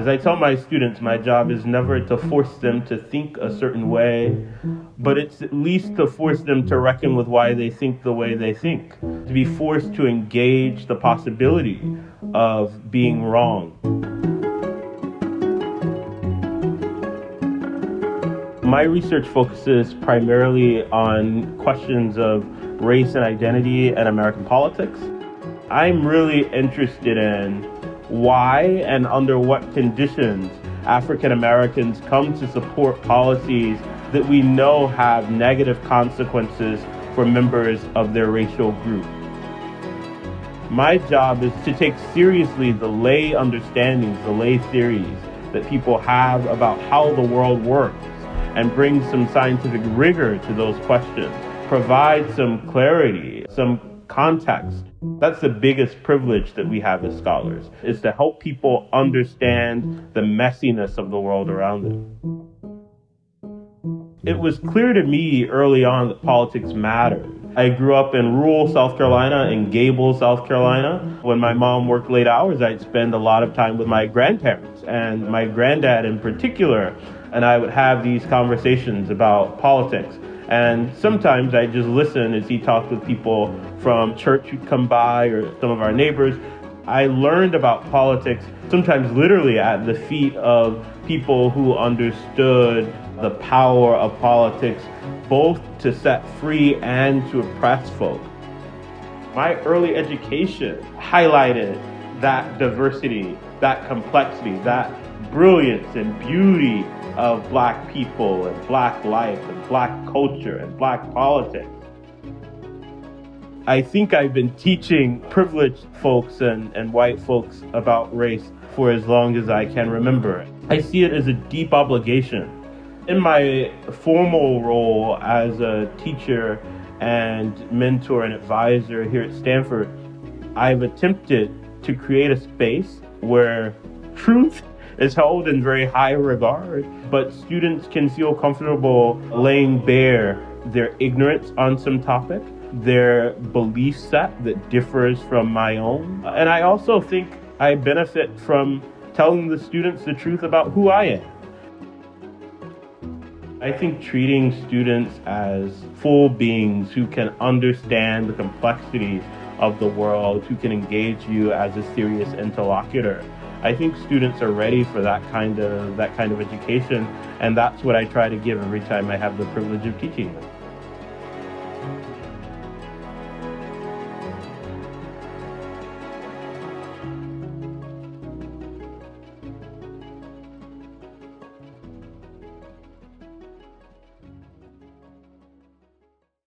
As I tell my students, my job is never to force them to think a certain way, but it's at least to force them to reckon with why they think the way they think, to be forced to engage the possibility of being wrong. My research focuses primarily on questions of race and identity and American politics. I'm really interested in why and under what conditions African Americans come to support policies that we know have negative consequences for members of their racial group. My job is to take seriously the lay understandings, the lay theories that people have about how the world works and bring some scientific rigor to those questions, provide some clarity, some context. That's the biggest privilege that we have as scholars, is to help people understand the messiness of the world around them. It was clear to me early on that politics mattered. I grew up in rural South Carolina, in Gable, South Carolina. When my mom worked late hours, I'd spend a lot of time with my grandparents, and my granddad in particular, and I would have these conversations about politics. And sometimes I just listen as he talked with people from church who'd come by or some of our neighbors. I learned about politics sometimes literally at the feet of people who understood the power of politics, both to set free and to oppress folk. My early education highlighted that diversity, that complexity, that brilliance and beauty of Black people and Black life and Black culture and Black politics. I think I've been teaching privileged folks and white folks about race for as long as I can remember. I see it as a deep obligation. In my formal role as a teacher and mentor and advisor here at Stanford, I've attempted to create a space where truth is held in very high regard, but students can feel comfortable laying bare their ignorance on some topic, their belief set that differs from my own. And I also think I benefit from telling the students the truth about who I am. I think treating students as full beings who can understand the complexities of the world, who can engage you as a serious interlocutor, I think students are ready for that kind of education, and that's what I try to give every time I have the privilege of teaching them.